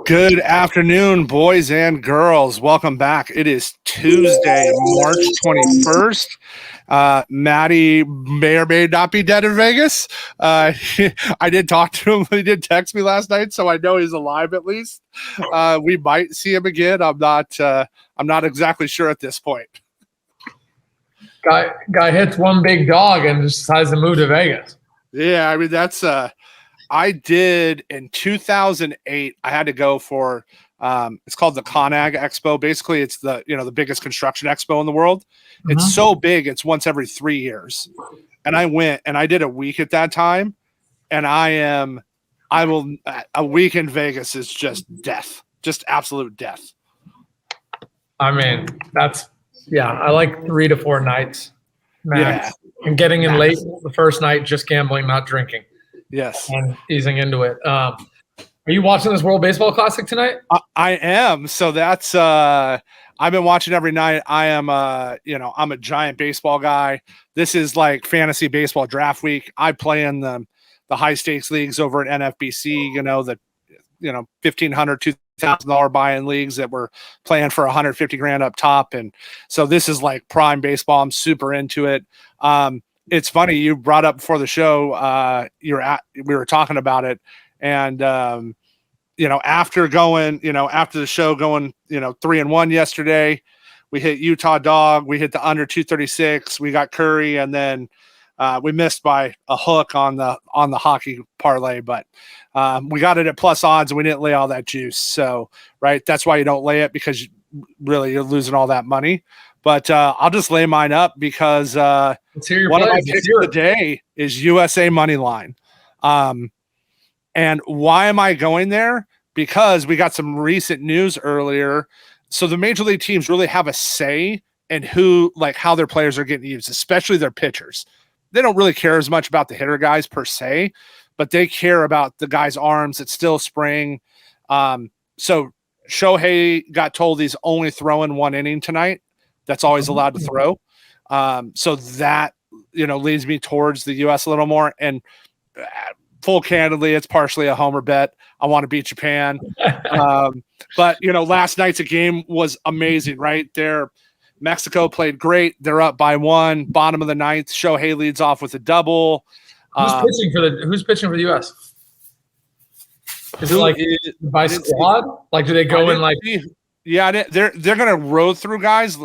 Good afternoon, boys and girls. Welcome back. It is Tuesday, March 21st. Maddie may or may not be dead in Vegas. I did talk to him. He did text me last night, so I know he's alive at least. We might see him again. I'm not exactly sure at this point. Guy hits one big dog and just decides to move to Vegas. Yeah, I mean that's I did in 2008. I had to go for it's called the ConAg Expo. Basically, it's the biggest construction expo in the world. Mm-hmm. It's so big; it's once every 3 years. And I went and I did a week at that time. And a week in Vegas is just death, just absolute death. I mean, I like 3 to 4 nights max, and getting in late the first night, just gambling, not drinking. Yes. And easing into it. Are you watching this World Baseball Classic tonight? I am. So that's I've been watching every night. I am I'm a giant baseball guy. This is like fantasy baseball draft week. I play in the high stakes leagues over at NFBC, the $1,500, $2,000 buy-in leagues that we're playing for $150,000 up top. And so this is like prime baseball. I'm super into it. It's funny you brought up before the show. We were talking about it, and after the show going 3-1 yesterday, we hit Utah dog. We hit the under 236. We got Curry, and then we missed by a hook on the hockey parlay, but we got it at plus odds, and we didn't lay all that juice. So that's why you don't lay it, because really you're losing all that money. But I'll just lay mine up because one of my picks of the day is USA money line. And why am I going there? Because we got some recent news earlier. So the major league teams really have a say in how their players are getting used, especially their pitchers. They don't really care as much about the hitter guys per se, but they care about the guys' arms. It's still spring. So Shohei got told he's only throwing 1 inning tonight. That's always allowed to throw. So that, leads me towards the U.S. a little more. And full candidly, it's partially a homer bet. I want to beat Japan. But, last night's game was amazing, right? Mexico played great. They're up by 1, bottom of the 9th. Shohei leads off with a double. Who's pitching for the U.S.? Is it like by squad? Like, do they go in like? Yeah, they're gonna road through guys.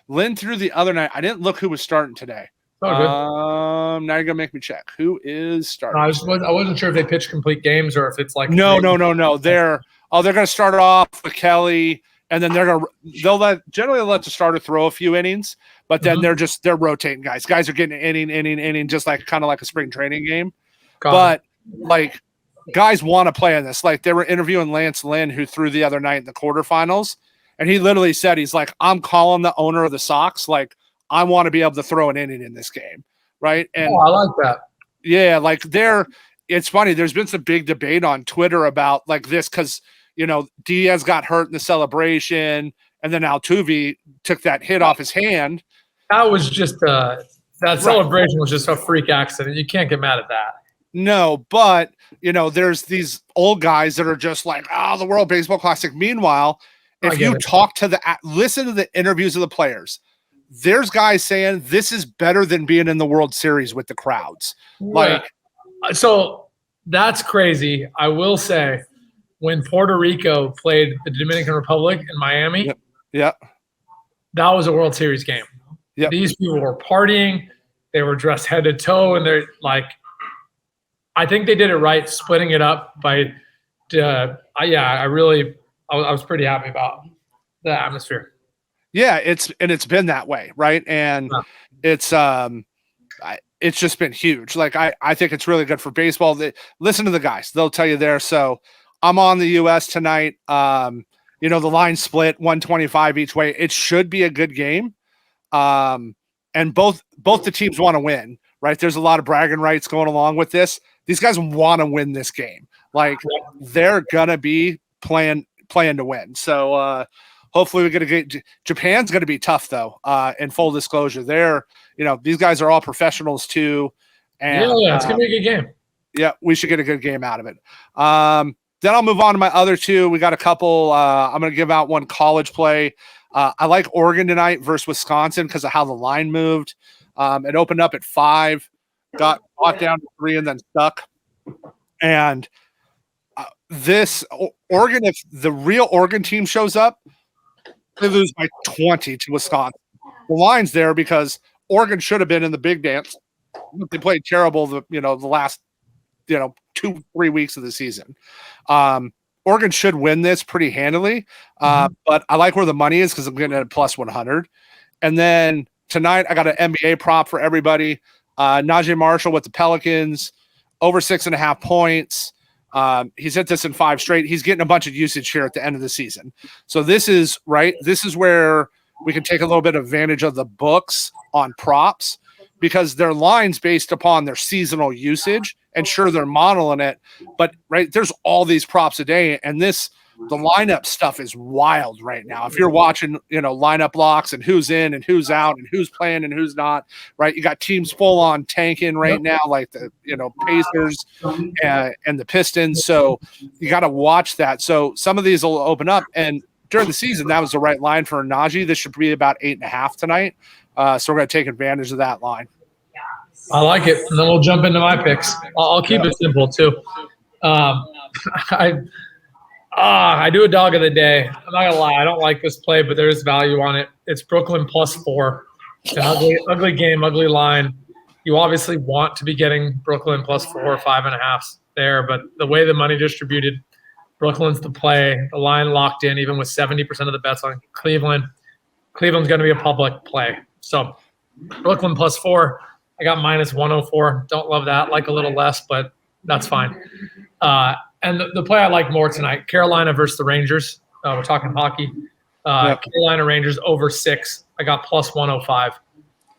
Lynn threw the other night. I didn't look who was starting today. Oh, now you're gonna make me check who is starting. I wasn't sure if they pitch complete games or if it's like no. They're gonna start off with Kelly, and then they'll generally let the starter throw a few innings, but then they're rotating guys. Guys are getting inning, just like kind of like a spring training game. Guys want to play in this. Like, they were interviewing Lance Lynn, who threw the other night in the quarterfinals, and he literally said, he's like, I'm calling the owner of the Sox. Like, I want to be able to throw an inning in this game. Right. And I like that. Yeah. It's funny. There's been some big debate on Twitter about like this, because, Diaz got hurt in the celebration, and then Altuve took that hit off his hand. That was just celebration was just a freak accident. You can't get mad at that. No, but there's these old guys that are just like, the World Baseball Classic. Meanwhile, if you listen to the interviews of the players, there's guys saying this is better than being in the World Series with the crowds. So that's crazy. I will say, when Puerto Rico played the Dominican Republic in Miami, that was a World Series game. Yep. These people were partying. They were dressed head to toe, and they're like, I think they did it right, splitting it up by. I was pretty happy about the atmosphere. Yeah, it's been that way, right? And it's just been huge. Like, I think it's really good for baseball. Listen to the guys; they'll tell you there. So I'm on the U.S. tonight. The line split 125 each way. It should be a good game. And both the teams want to win, right? There's a lot of bragging rights going along with this. These guys want to win this game. Like, they're gonna be playing to win. So hopefully we get a good. Japan's gonna be tough though. In full disclosure, these guys are all professionals too. And it's gonna be a good game. Yeah, we should get a good game out of it. Then I'll move on to my other two. We got a couple. I'm going to give out one college play. I like Oregon tonight versus Wisconsin because of how the line moved. It opened up at 5, got brought down to 3, and then stuck. And this Oregon, if the real Oregon team shows up, they lose by 20 to Wisconsin. The line's there because Oregon should have been in the big dance. They played terrible the last 2-3 weeks of the season. Oregon should win this pretty handily, but I like where the money is because I'm getting it at plus 100. And then tonight I got an NBA prop for everybody. Naji Marshall with the Pelicans, over 6.5 points. He's hit this in 5 straight. He's getting a bunch of usage here at the end of the season. So this is right. This is where we can take a little bit of advantage of the books on props because their lines based upon their seasonal usage. And sure, they're modeling it, but right, there's all these props a day, and the lineup stuff is wild right now. If you're watching, lineup locks and who's in and who's out and who's playing and who's not, right? You got teams full on tanking right now, like the Pacers and the Pistons. So you got to watch that. So some of these will open up, and during the season, that was the right line for Naji. This should be about 8.5 tonight. So we're going to take advantage of that line. I like it. And then we'll jump into my picks. I'll keep it simple too. I do a dog of the day. I'm not gonna lie. I don't like this play, but there is value on it. It's Brooklyn +4. It's an ugly game, ugly line. You obviously want to be getting Brooklyn +4 or 5.5 there, but the way the money distributed, Brooklyn's the play. The line locked in, even with 70% of the bets on Cleveland. Cleveland's going to be a public play. So Brooklyn +4. I got -104. Don't love that. Like a little less, but that's fine. And the play I like more tonight, Carolina versus the Rangers. We're talking hockey. Carolina Rangers over 6. I got +105.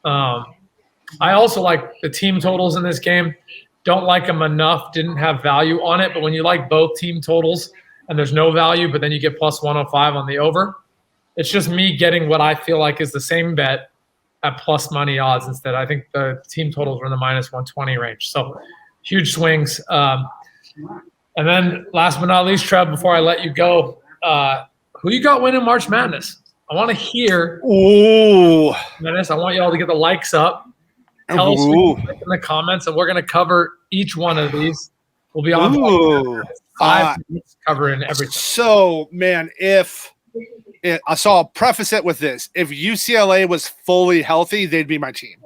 I also like the team totals in this game. Don't like them enough. Didn't have value on it. But when you like both team totals and there's no value, but then you get +105 on the over, it's just me getting what I feel like is the same bet at plus money odds instead. I think the team totals were in the -120 range. So huge swings. And then last but not least, Trev, before I let you go, who you got winning March Madness? I want to hear. Ooh. Madness. I want you all to get the likes up. Tell us in the comments, and we're going to cover each one of these. We'll be on 5 minutes covering everything. So, man, so I'll preface it with this. If UCLA was fully healthy, they'd be my team.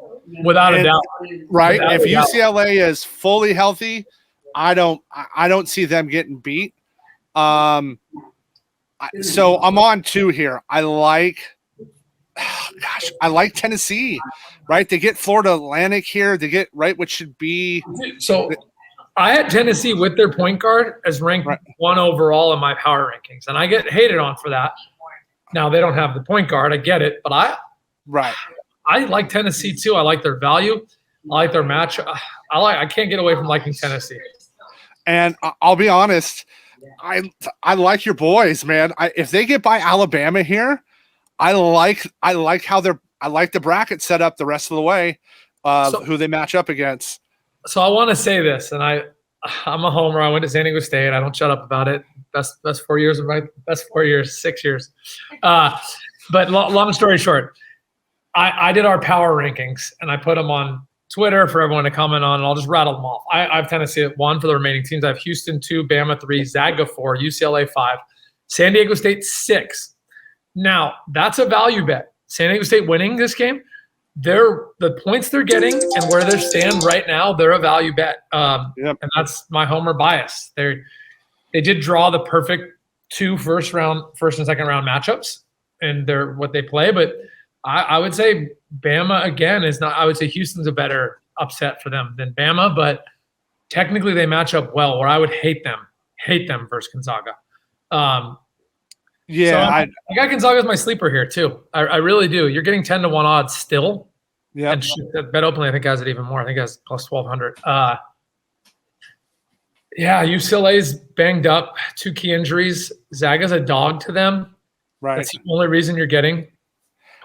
Without a doubt. Right? If UCLA is fully healthy, I don't see them getting beat. So I'm on 2 here. I like Tennessee, right? They get Florida Atlantic here. They get what should be. So I had Tennessee with their point guard as ranked 1 overall in my power rankings, and I get hated on for that. Now they don't have the point guard. I get it, but I like Tennessee too. I like their value. I like their match. I can't get away from liking Tennessee. And I'll be honest, I like your boys, man. If they get by Alabama here, I like how I like the bracket set up the rest of the way who they match up against. So I want to say this, and I'm a homer. I went to San Diego State. I don't shut up about it. Best 4 years of my best 4 years, 6 years. But long story short, I did our power rankings, and I put them on Twitter for everyone to comment on, and I'll just rattle them off. I have Tennessee at 1 for the remaining teams. I have Houston 2, Bama 3, Zaga 4, UCLA 5, San Diego State 6. Now, that's a value bet. San Diego State winning this game, the points they're getting and where they stand right now, they're a value bet. And that's my homer bias. They did draw the perfect 2 first and second round matchups, and they're what they play, but I would say Bama again is not. I would say Houston's a better upset for them than Bama, but technically they match up well. Where I would hate them versus Gonzaga. So I got Gonzaga as my sleeper here too. I really do. You're getting 10-1 odds still. Yeah. And Bet Openly I think has it even more. I think it has plus 1,200. UCLA's banged up. 2 key injuries. Zaga's a dog to them. Right. That's the only reason you're getting.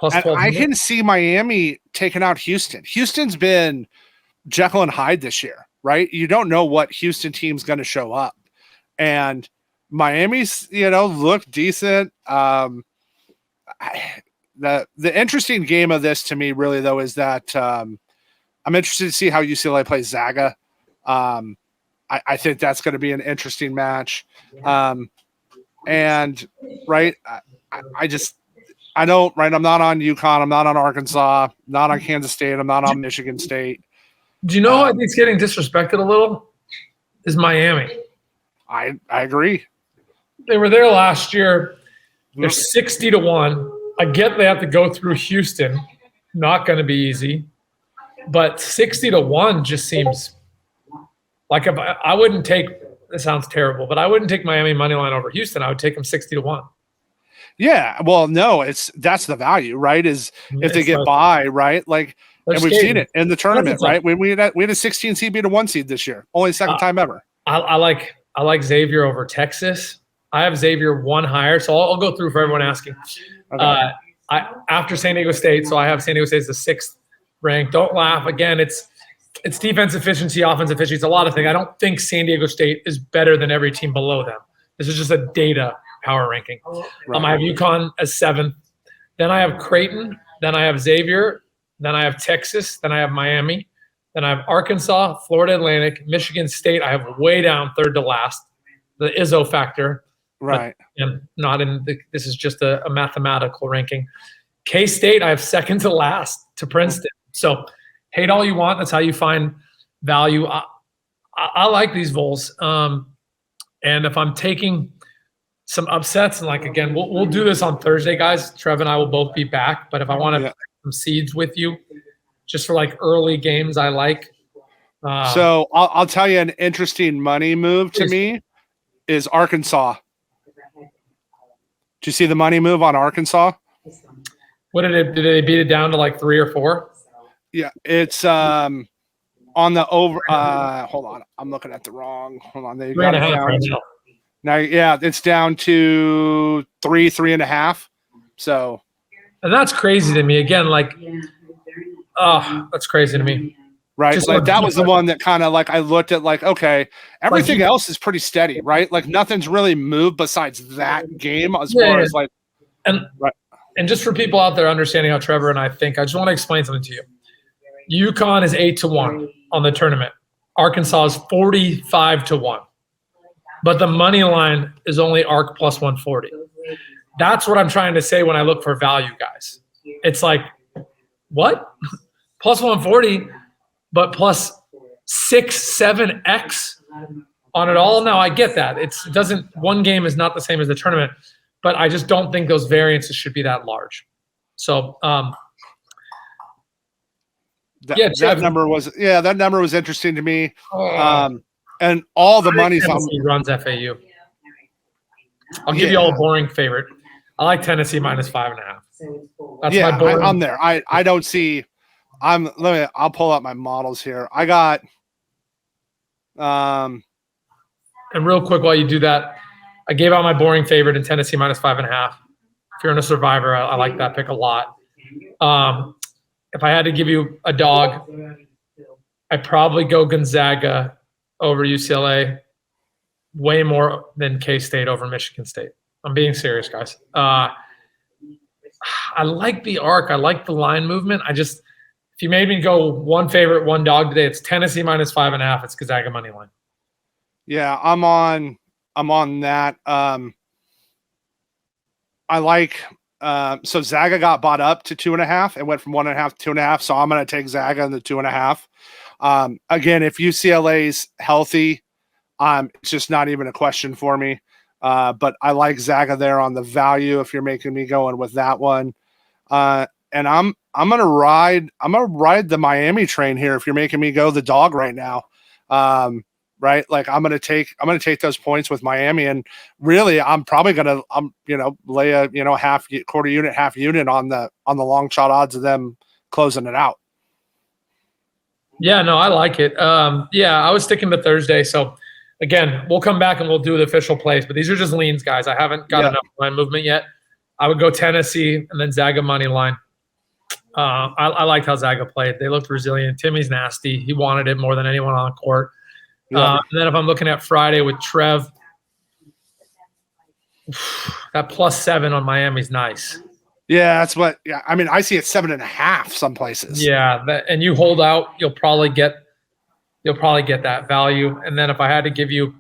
And I can see Miami taking out Houston. Houston's been Jekyll and Hyde this year, right? You don't know what Houston team's going to show up. And Miami's, look decent. The interesting game of this to me really though is that I'm interested to see how UCLA plays Zaga. I think that's going to be an interesting match. And right, I don't, right. I'm not on UConn. I'm not on Arkansas. I'm not on Kansas State. I'm not on Michigan State. Do you know who I think is getting disrespected a little? Is Miami. I agree. They were there last year. They're 60-1. I get they have to go through Houston. Not going to be easy. But 60-1 just seems like if I wouldn't take – this sounds terrible, but I wouldn't take Miami money line over Houston. I would take them 60-1. Yeah, well, no, that's the value, right? Is if they get by, right? Like, and we've seen it in the tournament, right? We had a 16 seed beat a 1 seed this year, only second time ever. I like Xavier over Texas. I have Xavier one higher, so I'll go through for everyone asking. Okay. After San Diego State, so I have San Diego State as the 6th ranked. Don't laugh. Again, it's defense efficiency, offense efficiency. It's a lot of things. I don't think San Diego State is better than every team below them. This is just a data power ranking. Right. I have UConn as 7th. Then I have Creighton. Then I have Xavier. Then I have Texas. Then I have Miami. Then I have Arkansas, Florida Atlantic, Michigan State. I have way down 3rd to last. The Izzo factor. Right. And not in this is just a mathematical ranking. K-State, I have 2nd to last to Princeton. So hate all you want. That's how you find value. I like these Vols. And if I'm taking some upsets, and like, again, we'll do this on Thursday, guys. Trev and I will both be back. But if I want to pick some seeds with you, just for like early games, I like. So I'll tell you an interesting money move to me is Arkansas. Did you see the money move on Arkansas? What did they beat it down to like 3 or 4? Yeah, it's on the over. Hold on, I'm looking at the wrong. Hold on, they got it down. Right now, yeah, it's down to 3.5. So, and that's crazy to me. Again, like, that's crazy to me. Right, just like that was the one that kind of like I looked at like, okay, everything else is pretty steady, right? Like nothing's really moved besides that game as far as like, and just for people out there understanding how Trevor and I think, I just want to explain something to you. UConn is 8-1 on the tournament. Arkansas is 45-1, but the money line is only ARC plus 140. That's what I'm trying to say when I look for value, guys. It's like, what? Plus 140. But plus 6-7x on it all. Now I get that. One game is not the same as the tournament, but I just don't think those variances should be that large. So that number was interesting to me. And all the money's on runs FAU. I'll give you all a boring favorite. I like Tennessee minus 5.5. That's my boring. I'm there. I don't see. I'll pull up my models here. I got and real quick while you do that, I gave out my boring favorite in Tennessee minus 5.5. If you're in a survivor, I like that pick a lot. If I had to give you a dog, I'd probably go Gonzaga over UCLA way more than K-State over Michigan State. I'm being serious, guys. I like the arc. I like the line movement. If you made me go one favorite, one dog today, it's Tennessee minus 5.5. It's Gonzaga money line. Yeah, I'm on that. I like so Zaga got bought up to 2.5 and went from 1.5 to 2.5. So I'm going to take Zaga in the 2.5. Again, if UCLA's healthy, it's just not even a question for me. But I like Zaga there on the value if you're making me going with that one. And I'm gonna ride the Miami train here if you're making me go the dog right now. Right? Like I'm gonna take those points with Miami, and really I'm probably gonna lay a quarter unit, half unit on the long shot odds of them closing it out. Yeah, no, I like it. I was sticking to Thursday, so again, we'll come back and we'll do the official plays, but these are just leans, guys. I haven't got enough line movement yet. I would go Tennessee and then Zaga money line. I liked how Zaga played. They looked resilient. Timmy's nasty. He wanted it more than anyone on the court. And then if I'm looking at Friday with Trev, That +7 on Miami's nice. Yeah, that's what. Yeah, I mean, I see it 7.5 some places. Yeah, and you hold out, you'll probably get that value. And then if I had to give you,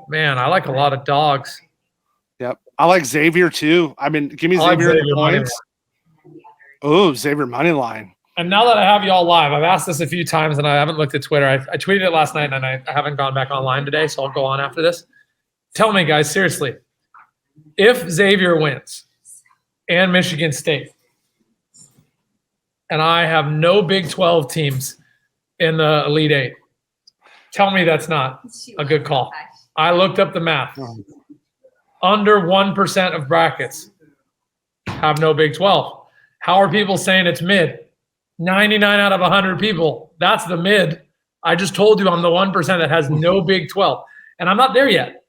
man, I like a lot of dogs. Yep, I like Xavier too. I mean, give me Xavier in the points. Oh, Xavier money line. And now that I have you all live, I've asked this a few times and I haven't looked at Twitter. I tweeted it last night and I haven't gone back online today, so I'll go on after this. Tell me, guys, seriously, if Xavier wins and Michigan State, and I have no Big 12 teams in the Elite Eight, tell me that's not a good call. I looked up the math. Under 1% of brackets have no Big 12. How are people saying it's mid? 99 out of 100 people. That's the mid. I just told you I'm the 1% that has no Big 12. And I'm not there yet.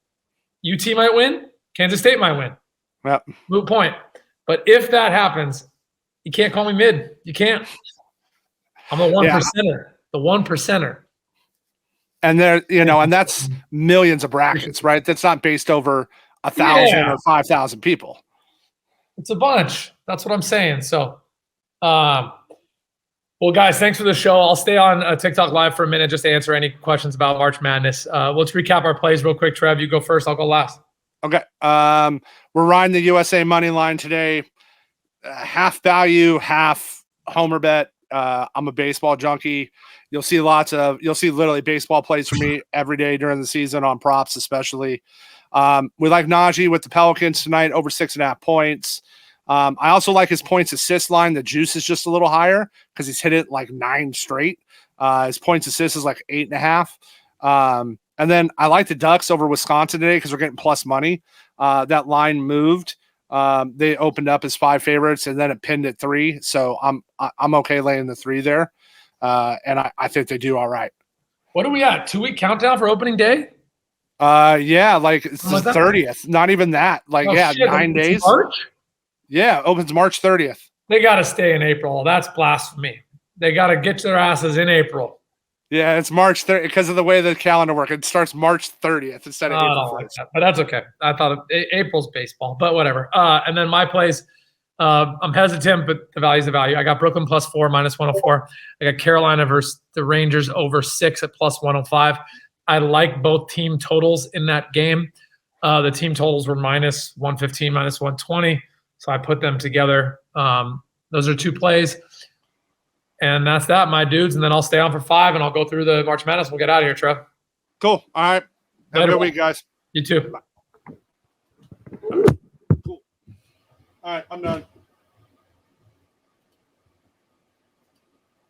UT might win. Kansas State might win. Yep. Moot point. But if that happens, you can't call me mid. You can't. I'm a 1%er. The 1%er. And there, and that's millions of brackets, right? That's not based over 1,000 or 5,000 people. It's a bunch. That's what I'm saying. So, well, guys, thanks for the show. I'll stay on TikTok Live for a minute just to answer any questions about March Madness. Let's recap our plays real quick. Trev, you go first. I'll go last. Okay. We're riding the USA money line today. Half value, half homer bet. I'm a baseball junkie. You'll see literally baseball plays for me every day during the season on props, especially. We like Naji with the Pelicans tonight, over 6.5 points. I also like his points assist line. The juice is just a little higher because he's hit it like 9 straight. His points assist is like 8.5. And then I like the Ducks over Wisconsin today because we're getting plus money. That line moved. They opened up as 5 favorites and then it pinned at 3. So I'm okay laying the 3 there. And I think they do all right. What are we at? 2-week countdown for opening day? Yeah, like it's the 30th. Not even that. Like, shit, 9 days. March? Yeah, opens March 30th. They got to stay in April. That's blasphemy. They got to get their asses in April. Yeah, it's March 30th because of the way the calendar works. It starts March 30th instead of April 1st. Like that, but that's okay. I thought April's baseball, but whatever. And then my plays, I'm hesitant, but the value's the value. I got Brooklyn +4, -104. I got Carolina versus the Rangers over 6 at +105. I like both team totals in that game. The team totals were -115, -120. So I put them together. Those are 2 plays. And that's that, my dudes. And then I'll stay on for 5 and I'll go through the March Madness. We'll get out of here, Trev. Cool. All right. Have a good week, guys. You too. Bye. Cool. All right. I'm done.